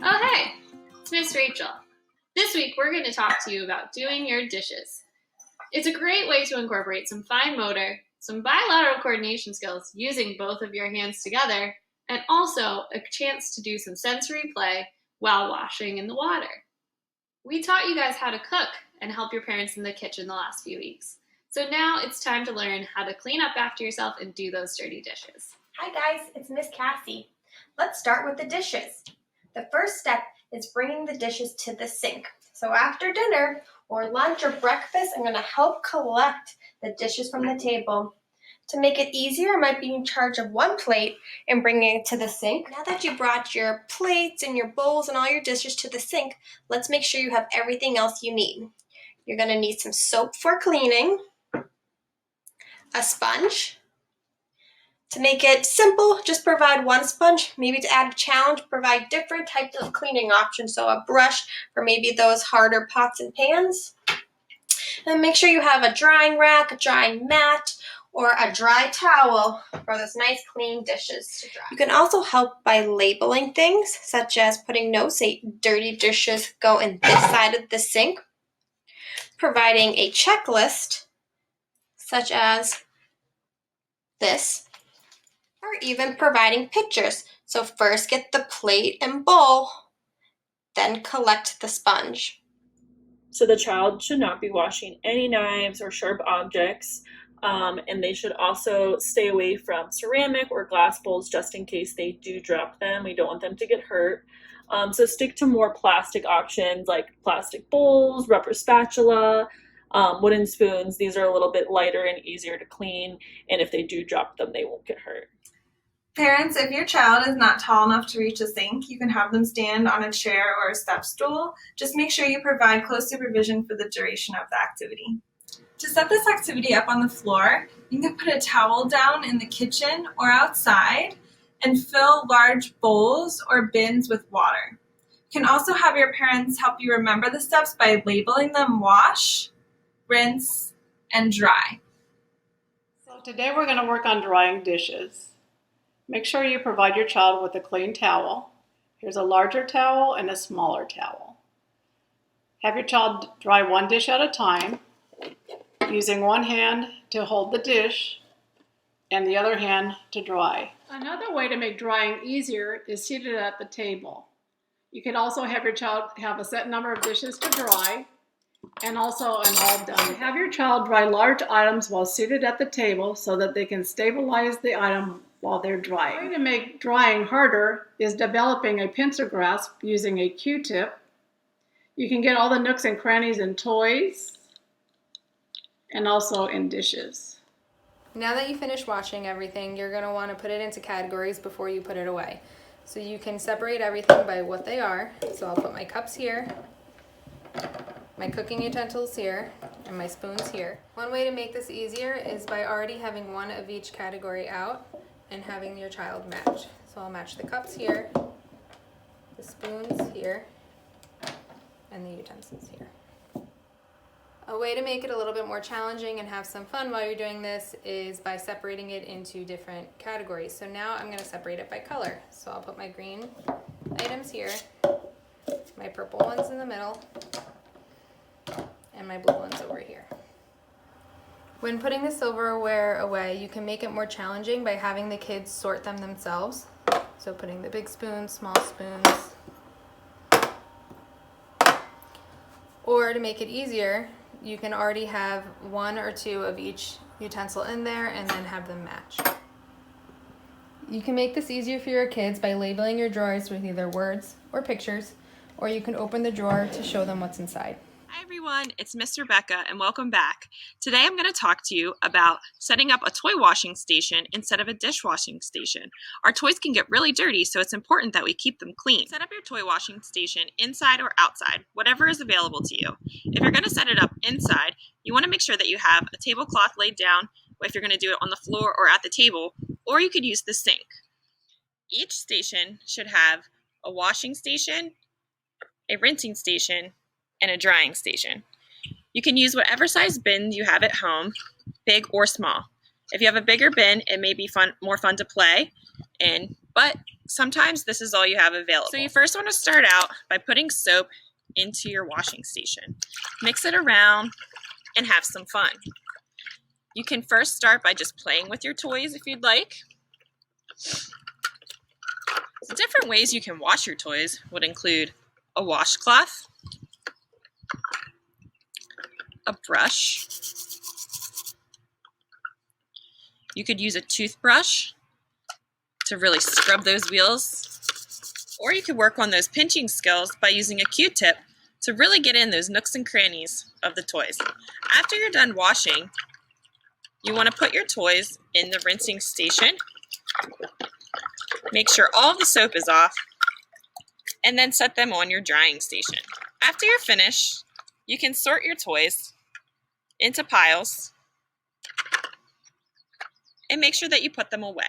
Oh hey, it's Miss Rachel. This week we're going to talk to you about doing your dishes. It's a great way to incorporate some fine motor, some bilateral coordination skills using both of your hands together, and also a chance to do some sensory play while washing in the water. We taught you guys how to cook and help your parents in the kitchen the last few weeks. So now it's time to learn how to clean up after yourself and do those dirty dishes. Hi guys, it's Miss Cassie. Let's start with the dishes. The first step is bringing the dishes to the sink. So after dinner or lunch or breakfast, I'm going to help collect the dishes from the table. To make it easier, I might be in charge of one plate and bringing it to the sink. Now that you brought your plates and your bowls and all your dishes to the sink, let's make sure you have everything else you need. You're going to need some soap for cleaning, a sponge. To make it simple, just provide one sponge. Maybe to add a challenge, provide different types of cleaning options. So a brush for maybe those harder pots and pans. And make sure you have a drying rack, a drying mat, or a dry towel for those nice clean dishes to dry. You can also help by labeling things, such as putting notes say dirty dishes go in this side of the sink. Providing a checklist, such as this. Or even providing pictures. So first get the plate and bowl, then collect the sponge. So the child should not be washing any knives or sharp objects, and they should also stay away from ceramic or glass bowls just in case they do drop them. We don't want them to get hurt. So stick to more plastic options like plastic bowls, rubber spatula, wooden spoons. These are a little bit lighter and easier to clean, and if they do drop them, they won't get hurt. Parents, if your child is not tall enough to reach a sink, you can have them stand on a chair or a step stool. Just make sure you provide close supervision for the duration of the activity. To set this activity up on the floor, you can put a towel down in the kitchen or outside and fill large bowls or bins with water. You can also have your parents help you remember the steps by labeling them wash, rinse, and dry. So today we're going to work on drying dishes. Make sure you provide your child with a clean towel. Here's a larger towel and a smaller towel. Have your child dry one dish at a time, using one hand to hold the dish and the other hand to dry. Another way to make drying easier is seated at the table. You could also have your child have a set number of dishes to dry and also an all done. Have your child dry large items while seated at the table so that they can stabilize the item while they're drying. The way to make drying harder is developing a pincer grasp using a Q-tip. You can get all the nooks and crannies in toys and also in dishes. Now that you finish washing everything, you're going to want to put it into categories before you put it away. So you can separate everything by what they are. So I'll put my cups here, my cooking utensils here, and my spoons here. One way to make this easier is by already having one of each category out and having your child match. So I'll match the cups here, the spoons here, and the utensils here. A way to make it a little bit more challenging and have some fun while you're doing this is by separating it into different categories. So now I'm going to separate it by color. So I'll put my green items here, my purple ones in the middle, and my blue ones over here. When putting the silverware away, you can make it more challenging by having the kids sort them themselves. So putting the big spoons, small spoons. Or to make it easier, you can already have one or two of each utensil in there and then have them match. You can make this easier for your kids by labeling your drawers with either words or pictures, or you can open the drawer to show them what's inside. Hi everyone, it's Miss Rebecca and welcome back. Today I'm going to talk to you about setting up a toy washing station instead of a dishwashing station. Our toys can get really dirty, so it's important that we keep them clean. Set up your toy washing station inside or outside, whatever is available to you. If you're going to set it up inside, you want to make sure that you have a tablecloth laid down if you're going to do it on the floor or at the table, or you could use the sink. Each station should have a washing station, a rinsing station, and a drying station. You can use whatever size bin you have at home, big or small. If you have a bigger bin, it may be more fun to play in, but sometimes this is all you have available. So you first want to start out by putting soap into your washing station. Mix it around and have some fun. You can first start by just playing with your toys if you'd like. The different ways you can wash your toys would include a washcloth, a brush. You could use a toothbrush to really scrub those wheels, or you could work on those pinching skills by using a Q-tip to really get in those nooks and crannies of the toys. After you're done washing, you want to put your toys in the rinsing station. Make sure all the soap is off, and then set them on your drying station. After you're finished, you can sort your toys into piles and make sure that you put them away.